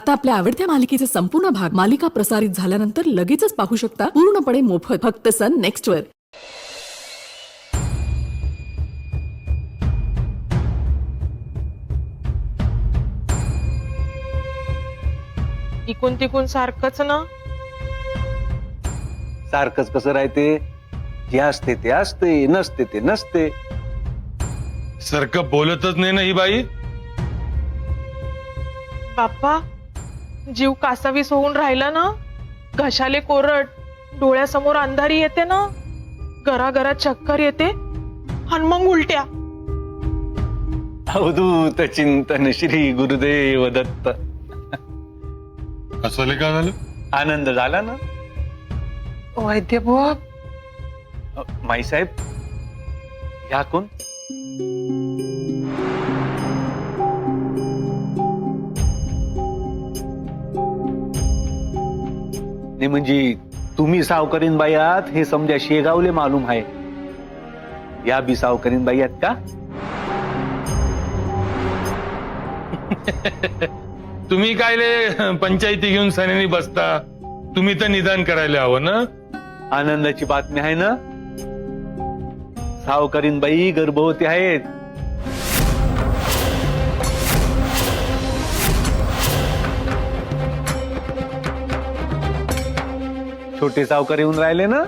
आता आपल्या आवडत्या मालिकेचे संपूर्ण भाग मालिका प्रसारित झाल्यानंतर लगेचच पाहू शकता पूर्णपणे मोफत फक्त सन नेक्स्ट वर. इकून तिकून सारखंच ना. सारखंच कसं राहते? जे असते ते असते, नसते ते नसते. सारखं बोलतच नाही ना ही बाई. बाप्पा, जीव कासावीस होऊन राहिला ना. घशाले कोरड, डोळ्यासमोर अंधारी येते ना, घराघरात चक्कर येते आणि मग उलट्या. अवधूत चिंतन श्री गुरुदेव दत्त. असं का झालं? आनंद झाला ना. वैद्य बुवा, माई साहेब, ह्या कोण? नाही म्हणजे तुम्ही सावकारीन बाई आहात हे समजा शेगावले मालूम आहे. या बी सावकारीन बाई आहेत का? तुम्ही काय ले पंचायती घेऊन सनेनी बसता? तुम्ही तर निदान करायला हवं ना. आनंदाची बातमी आहे ना. सावकारीन बाई गर्भवती आहेत. छोटे सावकार येऊन राहिले ना.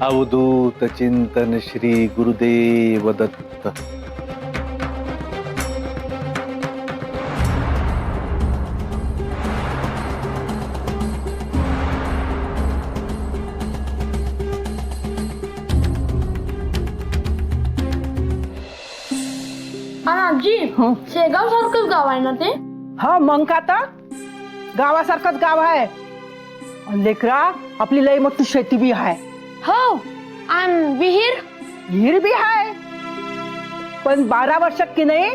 अवधूत चिंतन श्री गुरुदेव दत्त. आजी, शेगाव सारखंच गाव आहे ना ते? हा मग का आता गावासारखंच गाव आहे. लेकरा आपली लई मोठी शेती बी आहे. हो, आणि विहीर? विहीर बी आहे, पण 12 वर्षात की नाही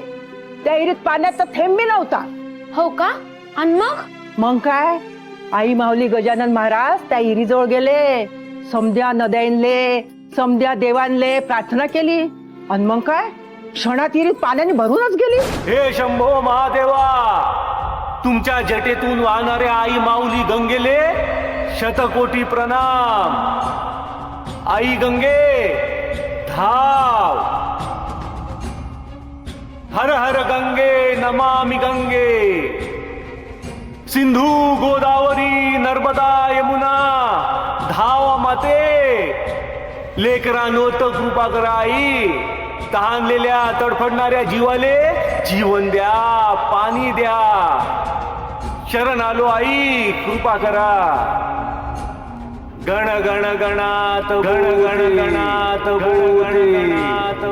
त्या विहिरीत पाण्याचा थेंब बी नव्हता. हो का? आणि मग काय, आई माऊली गजानन महाराज त्या विहिरीजवळ गेले, समध्या नद्यांले समध्या देवांले प्रार्थना केली, आणि मग काय क्षणात विहिरीत पाण्याने भरूनच गेली. हे शंभो महादेवा, तुमच्या जटेतून वाहणाऱ्या आई माऊली गंगेले शतकोटी प्रणाम. आई गंगे धाव. हर हर गंगे नमामि गंगे. सिंधू गोदावरी नर्मदा यमुना धाव माते. लेकरांनो तर कृपा करा आई. तहानलेल्या तडफडणाऱ्या जीवाले जीवन द्या, पाणी द्या. शरण आलो आई, कृपा करा. गण गण गणात गण गण गणात गणात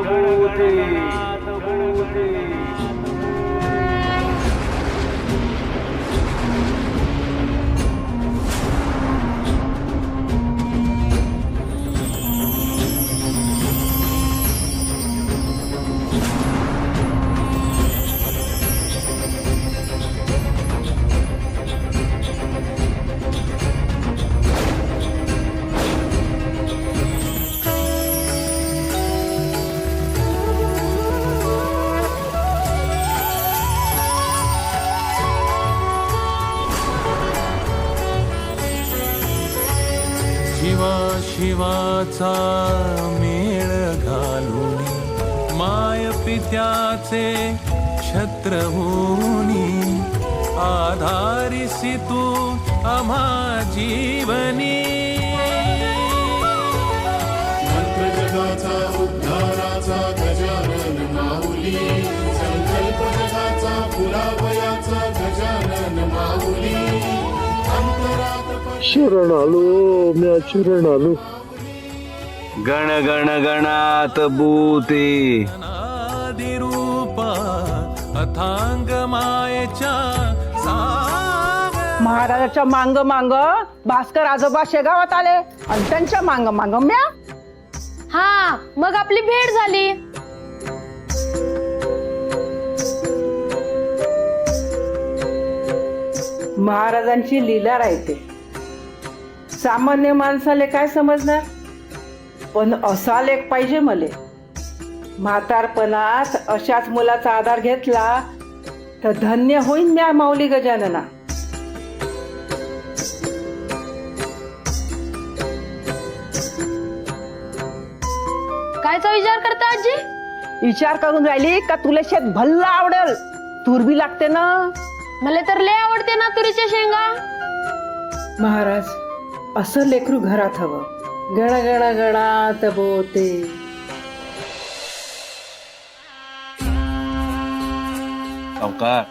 शिवा शिवाचा मेळ घालून माय पित्याचे छत्र होनी आधारिसी तू आम्हा जीवनी. मंत्र जगाचा उद्धाराचा गजानन माऊली. संकल्प जगाचा फुलावयाचा गजानन माऊली. शरण आलो, म्या शरण आलो. गण गण गणात भूते. रूपा अथांग मायेच्या महाराजाच्या मांग मांग भास्कर आजोबा शेगावात आले, आणि त्यांच्या मांग मांग म्या. हा, मग आपली भेट झाली. महाराजांची लीला राहते. सामान्य माणसाले काय समजणार. पण असा लेख पाहिजे मले. म्हातारपणात अशाच मुलाचा आधार घेतला तर धन्य होईन म्या माऊली गजानना. कायचा विचार करता आजी? विचार करून राहिली का तुला शेत भल्ला आवडेल. तूर बी लागते ना. मला तर लय आवडते ना तुरीच्या शेंगा. महाराज असं लेकरू घरात हवं. गणा गणा गणात बोते. सावकार,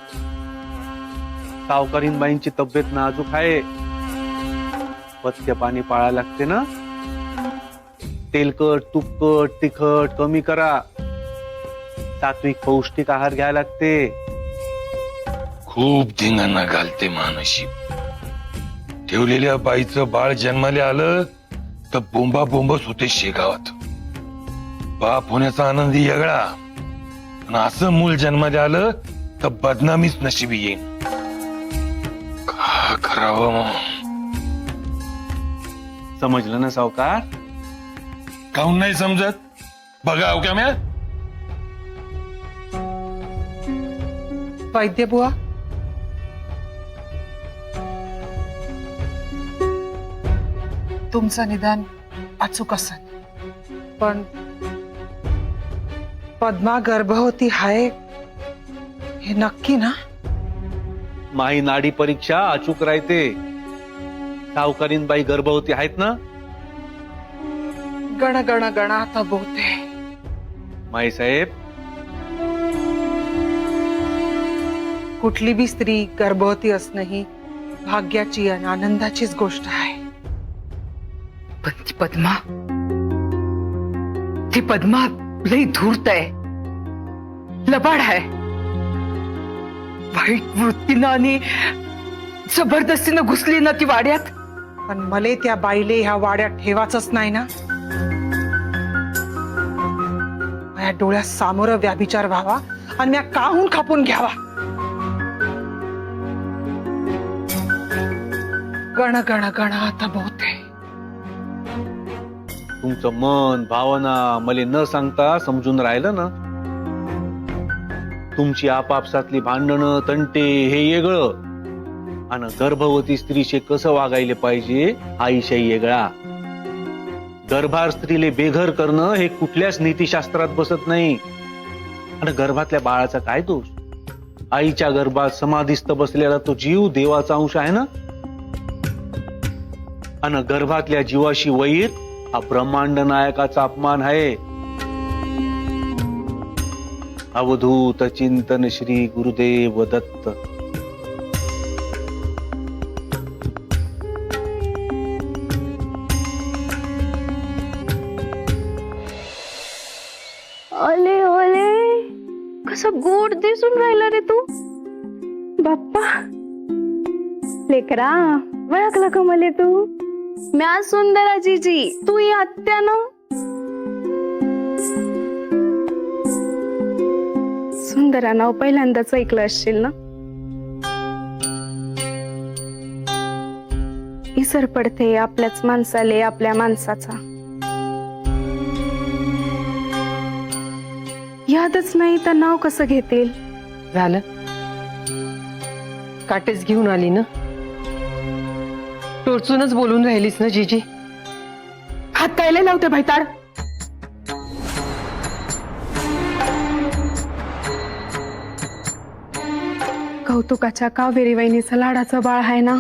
सावकारीनबाईंची तब्येत नाजूक आहे. पथ्य पाणी पाळायला लागते ना. तेलकट तुपकट तिखट कमी करा. सात्विक पौष्टिक आहार घ्यायला लागते. खूप धिंगाणा घालते महानशीब. ठेवलेल्या बाईचं बाळ जन्माला आलं तर बोंबा बोंबच होते शेगावात. बाप होण्याचा आनंदी वेगळा, आणि असं मूल जन्माला आलं तर बदनामीच नशिबी येईन. का करावं मग? समजलं ना सावकार? काहून नाही समजत? बघा हो का म्या. वैद्य बुवा, तुमचं निदान अचूक असेल, पण पद्मा गर्भवती आहे हे नक्की ना? माही नाडी परीक्षा अचूक राहते. सावकारीनबाई गर्भवती आहेत ना? गण गण गणात बोते. माई साहेब, कुठली बी स्त्री गर्भवती असणं ही भाग्याची आणि आनंदाचीच गोष्ट आहे. पण ती पद्मा लई धूर्त आहे, लबाड आहे, वाईट वृत्तीनं आणि जबरदस्तीनं घुसली ना ती वाड्यात. पण मले त्या बाईले ह्या वाड्यात ठेवाच नाही ना. माझ्या डोळ्यात सामोरं व्याभिचार व्हावा आणि म्या काहून खापून घ्यावा. गण गण गण आता बोते. तुमचं मन भावना मले न सांगता समजून राहिलं ना. तुमची आपापसातली भांडणं तंटे हे वेगळं, आणि गर्भवती स्त्रीचे कसं वागायला पाहिजे हा विषय वेगळा. गर्भार स्त्रीले बेघर करणं हे कुठल्याच नीतिशास्त्रात बसत नाही. आणि गर्भातल्या बाळाचा काय दोष? आईच्या गर्भात समाधीस्थ बसलेला तो जीव देवाचा अंश आहे ना. आणि गर्भातल्या जीवाशी वैर हा ब्रह्मांड नायकाचा अपमान आहे. अवधूत चिंतन श्री गुरुदेव दत्त. ओले ओले, कसं गोड दिसून राहिला रे तू. बाप्पा लेकरा, ओळखलं का मले तू? म्या सुंदरा जीजी, तू ही आत्या ना? सुंदरा नाव पहिल्यांदाच ऐकलं असशील ना? इसर पडते आपल्याच माणसाले आपल्या माणसाचा. यादच नाही तर नाव कसं घेतील? झालं काटेच घेऊन आली ना. टोचूनच बोलून राहिलीस ना जीजी. हात कायले लावते भैताड? कौतुकाच्या कावेरी वहिनीचं लाडाचं बाळ आहे ना.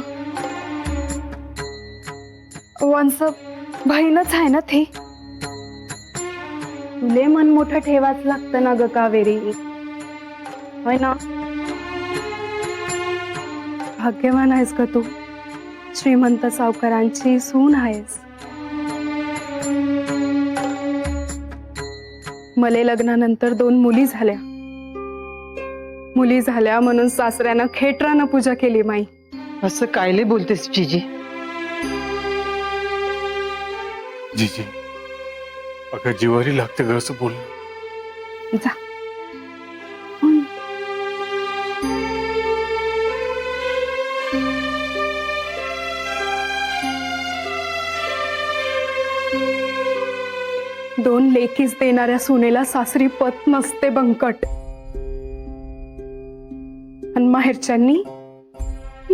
वंश बहीणच आहे ना ती. तुले मन मोठं ठेवाच लागतं ना ग कावेरी, होय ना? भाग्यवान आहेस ग तू. श्रीमंत सावकारांची सून आहेस. मले लग्नानंतर 2 मुली झाल्या. मुली झाल्या म्हणून सासऱ्यानं खेटरानं पूजा केली माई. असं कायले बोलतेस जीजी? जीजी, अगं जीवारी लागते ग असं बोलणं. जा. 2 लेकीच देणाऱ्या सुनेला सासरी पत नसते बंकट. आणि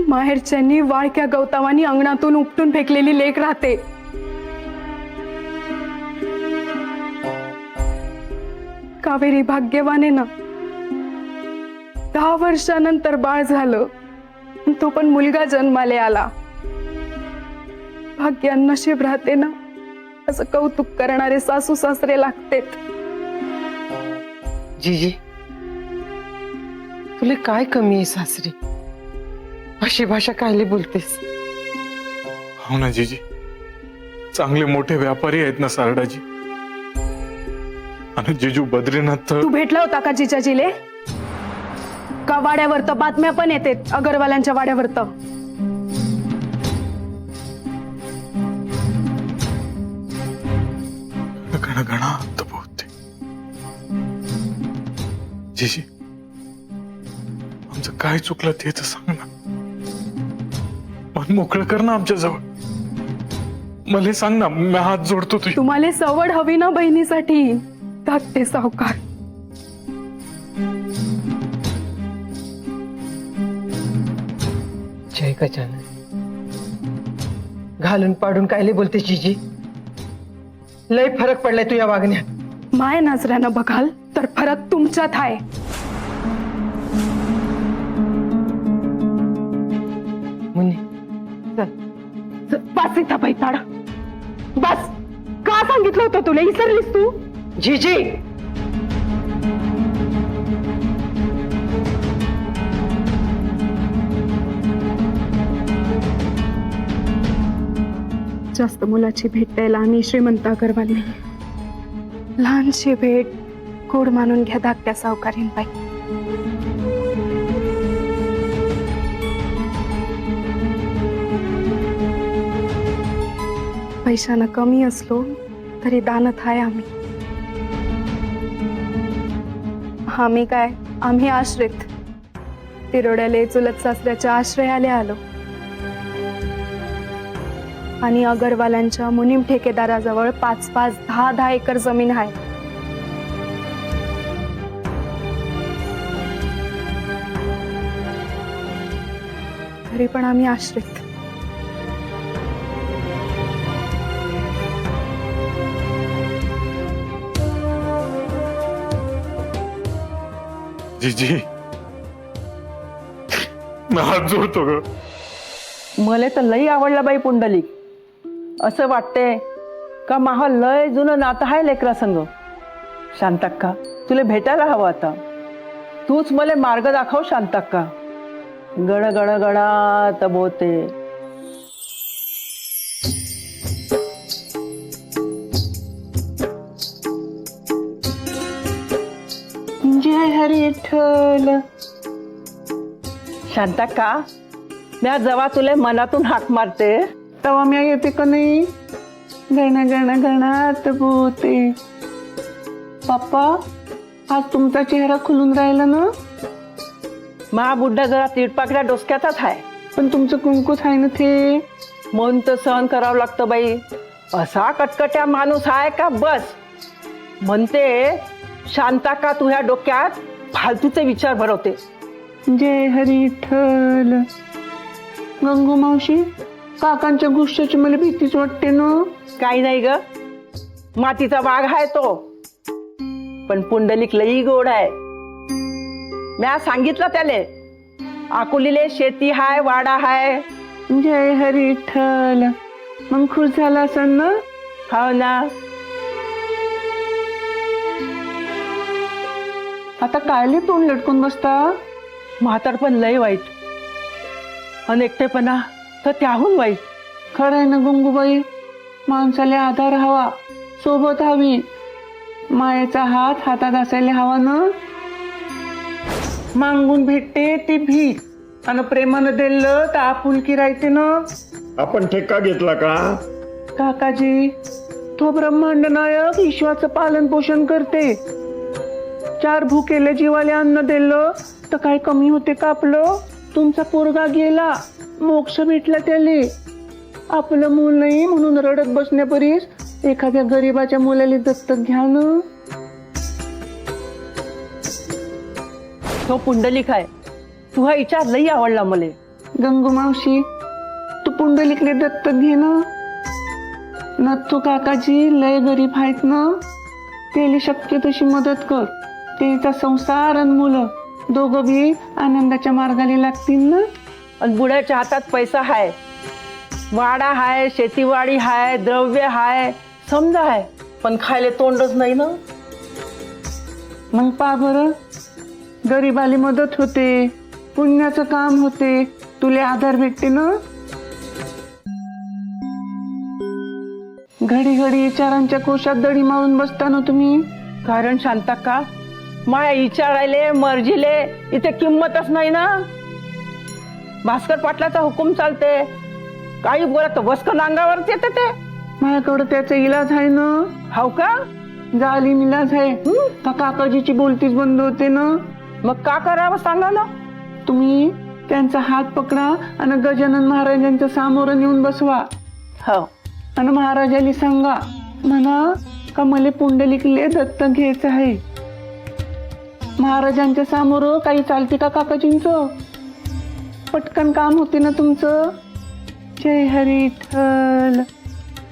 माहेरच्यांनी वाळक्या गौतमानी अंगणातून उपटून फेकलेली लेक राहते. कावेरी भाग्यवाने ना, 10 वर्षानंतर बाळ झालं, तो पण मुलगा जन्माले आला. भाग्यान नशीब राहते ना, असं कौतुक करणारे सासू सासरे लागतेत. जीजी, तुला काय कमी आहे सासरी? अशी भाषा कायले बोलतेस? हो ना जीजी, चांगले मोठे व्यापारी आहेत ना सारडाजी. आणि जिजू बद्रीनाथ तू भेटला होता का जिजाजीले? का वाड्यावर तर बातम्या पण येतात अगरवाल्यांच्या वाड्यावर तर. गणगणा बोलते. जीजी, आमचं काय चुकलं ते तर सांग ना. मन मोकळं कर ना आमच्या जवळ. मला सांग ना, मी हात जोडतो तुझी. तुम्हाला सवड हवी ना बहिणीसाठी, धाकटे सावकार. जय गजानन. घालून पाडून कायले बोलते जीजी? लय फरक पडलाय तुझ्या वागण्यात. माय नजऱ्यानं बघाल तर फरक तुमच्यात आहे. मुन्नी, बस इथं बैताड. बस. का सांगितलं होतं तुला? विसरलीस तू? जीजी, जास्त मुलाची भेट द्यायला आम्ही श्रीमंत अगरवाल नाही. लहानशी भेट गोड मानून घ्या धाकट्या सावकारींबाई. पैशानं कमी असलो तरी दानत आहे आम्ही. आम्ही आश्रित. तिरोड्याले चुलत सासऱ्याच्या आश्रयाले आलो आणि अगरवाल्यांच्या मुनीम ठेकेदाराजवळ 5-5, 10-10 एकर जमीन आहे. तरी पण आम्ही आश्रित. जीजी, मी हात जोडतो ग. मला तर लई आवडला बाई पुंडलिक. असं वाटते का महा लय जुनं नातं आहे लेकरा संग. शांताक्का, तुला भेटायला हवं आता. तूच मला मार्ग दाखव शांताक्का. गण गण गणात बोते. जय हरी विठ्ठल. शांताक्का, म्या जेव्हा तुला मनातून हाक मारते तेव्हा म्या येते का नाही? गण गण गणात बोते. पप्पा, आज तुमचा चेहरा खुलून राहिला ना? महाबुड्ढा जरा तिडपाकड्या डोसक्याचाच आहे, पण तुमचं कुंकूच आहे ना ते. मन तर सहन करावं लागतं बाई. असा कटकट्या माणूस आहे का बस. म्हणते शांताक्का तुझ्या डोक्यात फालतूचे विचार भरवते. जय हरी विठ्ठल. गंगू मावशी, काकांच्या गुस्साची मला भीतीच वाटते ना. काही नाही ग, मातीचा वाघ आहे तो, पण पुंडलिक लई गोड आहे. म्या सांगितलं त्याले, आकुलीले शेती हाय, वाडा हाय. जय हरी विठ्ठल. मग खुश झाला असेल ना? हो ना. आता कायले तोंड लटकून बसता? म्हातारपण लय वाईट, अनेकटेपणा तर त्याहून वाईट. खरं आहे ना गंगूबाई, माणसाला आधार हवा, सोबत हवी. मायेचा हात हातात असायला हवा ना. मागून भेटते ती भीक, आणि प्रेमानं दिलं तर आपुलकी राहते ना. आपण ठेका घेतला का? काकाजी, तो ब्रह्मांड नायक विश्वाचं पालन पोषण करते. 4 भुकेले जीवाले अन्न दिलं तर काय कमी होते का आपलं? तुमचा पोरगा गेला, मोक्ष भेटला त्याले. आपलं मूल नाही म्हणून रडत बसण्यापरीस एखाद्या गरीबाच्या मुलाला दत्तक घ्या ना. तो पुंडलिक आहे. तू हा विचार लई आवडला मला. गंगू मावशी, तू पुंडलिकले दत्तक घे ना. नथू काकाजी लय गरीब आहेत ना, त्याला शक्य तशी मदत कर. त्याचा संसार आणि मुलं दोघं बी आनंदाच्या मार्गाला लागतील ना. आणि बुड्याच्या हातात पैसा हाय, वाडा हाय, शेतीवाडी हाय, द्रव्य हाय, समजा हाय, पण खायला तोंडच नाही ना. मग पा बरं, गरीबाली मदत होते, पुण्याचं काम होते, तुला आधार भेटते ना. घडी घडी विचारांच्या कोशात दडी मारून बसता ना तुम्ही. कारण शांता का माया विचारायले मर्जीले इथे किंमतच नाही ना. भास्कर पाटलाचा हुकूम चालते, काही बोलत बसकन अंगावरच येते ते. माझ्याकडं त्याचा इलाज आहे ना. हाव का? जालिम इलाज आहे. का काकाजीची बोलतीच बंद होते ना. मग का करावं सांगा ना. तुम्ही त्यांचा हात पकडा आणि गजानन महाराजांच्या समोर नेऊन बसवा. हो, आणि महाराजाला सांगा म्हणा का मला पुंडलिकले दत्तक घ्यायचं आहे. महाराजांच्या समोर काही चालते का काकाजींचं? पटकन काम होते ना तुमचं. जय हरिठल,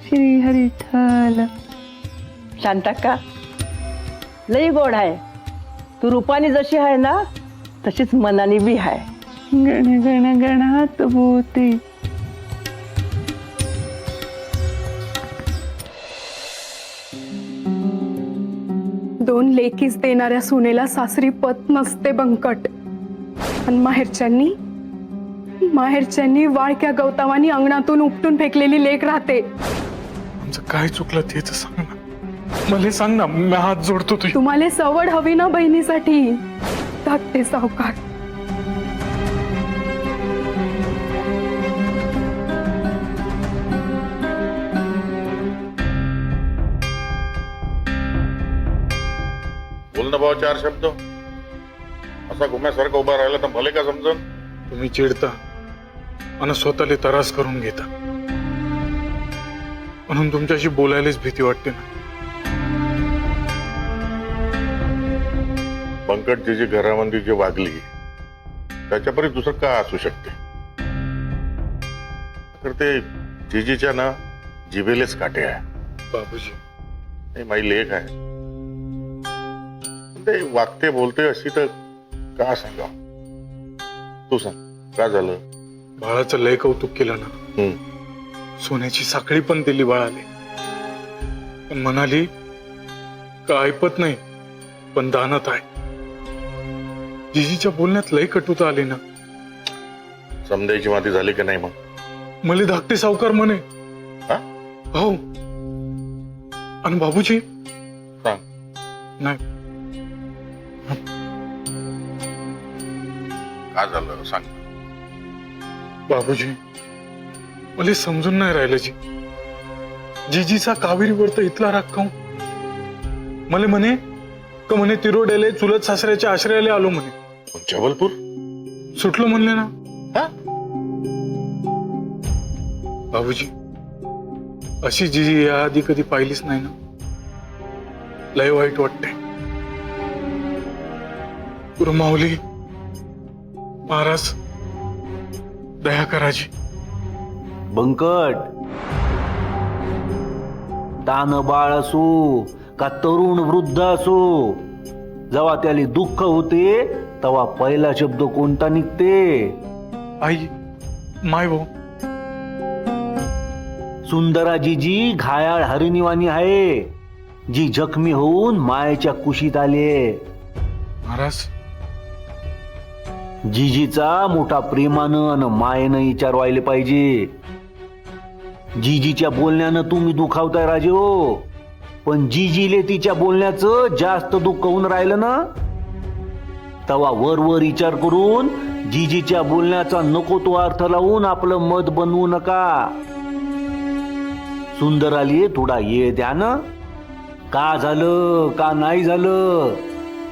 श्री हरिठल. शांता का लई गोड आहे. तू रूपाने जशी आहे ना तशीच मनाने बी आहे. गण गण गणात बोते. दोन लेकीस देणाऱ्या सुनेला सासरी पत नसते बंकट. आणि माहेरच्यांनी वाळक्या गौतमानी अंगणातून उपटून फेकलेली लेक राहते. आमचं काय चुकलं तेच सांग ना. मला सांग ना, मी हात जोडतो तुझी. तुम्हाला सवड हवी ना बहिणीसाठी. धाकटे सावकार. बोल ना भाऊ चार शब्द. असा घुम्यासारखं उभा राहिला तर भले का समजून. तुम्ही चिडता आणि स्वतःला त्रास करून घेता, म्हणून तुमच्याशी बोलायलाच भीती वाटते ना. बंकट जी घरामध्ये जी वागली त्याच्यापरी दुसरं का असू शकते. तर ते जीजीच्या ना जिभेलेच काटे आहे. बाबूजी, हे माझी लेख आहे, ते वागते बोलते अशी तर का सांगा. तू सांग का झालं. बाळाचं लय कौतुक केलं ना. सोन्याची साखळी पण दिली बाळाले, पण म्हणाली का ऐपत नाही पण दानत आहे. जिजीच्या बोलण्यात लय कटुता आली ना. समजायची माती झाली की नाही. मग मला धाकटे सावकार म्हणे. हा? हो. आणि बाबूजी सांग नाही. का झालं सांग. बाबूजी, मला समजून नाही राहिलं जी. जीजीचा कावेरीवर तर इथला राग खाऊन मला म्हणे का म्हणे तिरोड्याले चुलत सासऱ्याच्या आश्रयाला आलो म्हणे. जबलपूर सुटलो म्हणले ना. हा? बाबूजी, अशी जीजी याआधी कधी पाहिलीच नाही ना. लय वाईट वाटते. गुरुमाऊली महाराज दया कराजी. बंकट, तान बाळ असो का तरुण वृद्ध असो, जेव्हा त्याला दुःख होते तेव्हा पहिला शब्द कोणता निघते. आई, माय भाऊ. सुंदरा जीजी घायाळ हरिणीवाणी आहे, जी जखमी होऊन मायेच्या कुशीत आले. महाराज, जीजीचा मोठा प्रेमानं आणि मायेनं विचार व्हायला पाहिजे. जीजीच्या बोलण्यानं तुम्ही दुखावताय राजे हो, पण जीजीले तिच्या बोलण्याचं जास्त दुःख होऊन राहिलं ना, तेव्हा वर विचार करून जीजीच्या बोलण्याचा नको तो अर्थ लावून आपलं मत बनवू नका. सुंदराली थोडा ये द्या ना. का झालं का नाही झालं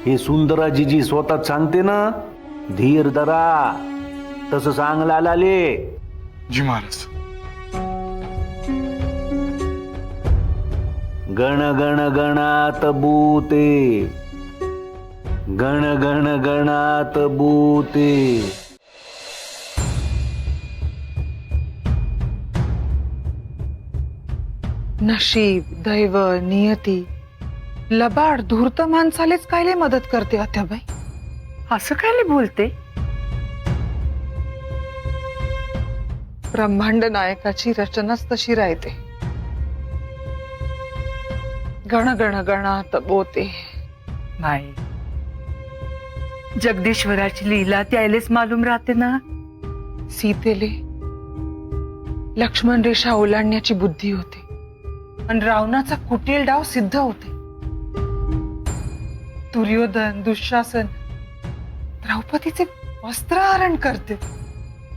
हे सुंदरा जीजी स्वतःच सांगते ना. धीर धरा, तसं सांगला आले. जी महाराज. गण गण गणात भूते, गण गण गणात भूते. नशीब, दैव, नियती लबाड धूर्त माणसालेच कायले मदत करते आत्याबाई. असं कायले बोलते. ब्रह्मांड नायकाची रचनाच तशी राहते. गण गण गणात बोते. नाही, जगदीश्वराची लीला त्यालेच मालूम राहते ना. सीतेले लक्ष्मण रेषा ओलांडण्याची बुद्धी होते आणि रावणाचा कुटील डाव सिद्ध होते. दुर्योधन, दुःशासन द्रौपदीचे वस्त्रहरण करते.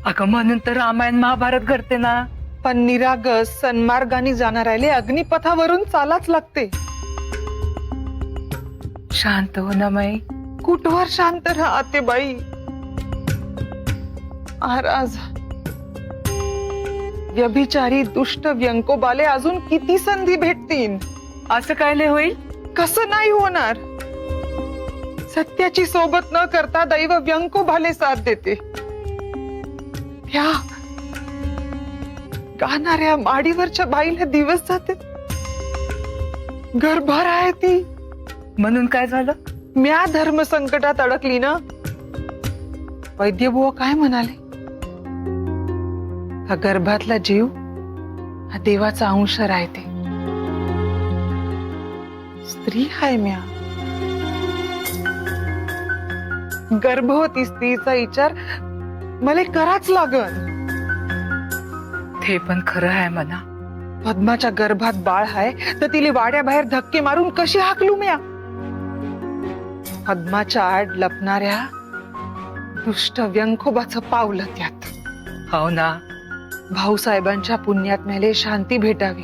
अगं म्हणून तर रामायण महाभारत घडते ना. पण निरागस सन्मार्गाने जाणाऱ्याले अग्निपथावरून चालाच लागते. शांत हो ना माई. कुठवर शांत राहते बाई. महाराज, व्यभिचारी दुष्ट व्यंकोबाले अजून किती संधी भेटतील. असं कायले होईल. कसं नाही होणार. सत्याची सोबत न करता दैव व्यंकोबाले साथ देते. त्या गाणाऱ्या माडीवरच्या बाईला दिवस जाते. गर्भार आहे ती. म्हणून काय झालं. म्या धर्म संकटात अडकली ना. वैद्यबुवा काय म्हणाले. हा गर्भातला जीव हा देवाचा अंश राहते. स्त्री आहे म्या. गर्भवती स्त्रीचा विचार मला कराच लागल. ते पण खरं आहे म्हणा. पद्माच्या गर्भात बाळ आहे तर तिले वाड्याबाहेर धक्के मारून कशी हाकलू म्या. पद्माच्या आड लपणाऱ्या दुष्ट व्यंकोबाचं पावलं त्यात. हो ना. भाऊसाहेबांच्या पुण्यात्म्याले शांती भेटावी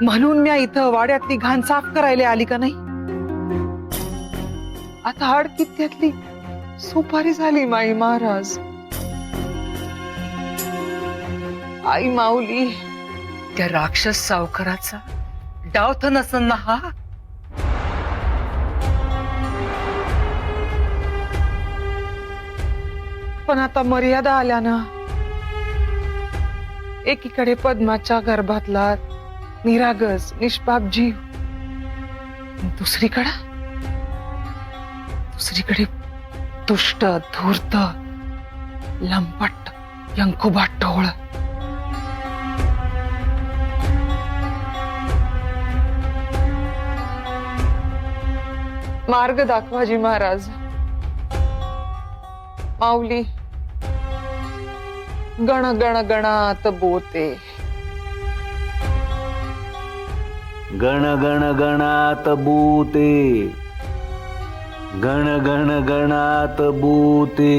म्हणून म्या इथं वाड्यातली घाण साफ करायला आली का नाही. आता हडकीत त्यातली सुपारी झाली माई महाराज. आई माऊली, त्या राक्षस सावकाराचा डाव तर नसन ना हा. पण आता मर्यादा आल्या ना. एकीकडे पद्माच्या गर्भातला निरागस निष्पाप जीव, दुसरीकडे दुष्ट धूर्त लंपट व्यंकोबा टोळ. मार्ग दाखवाजी महाराज. माऊली, गण गण गणात बोते. गण गण गणात भूते, गण गण गणात भूते.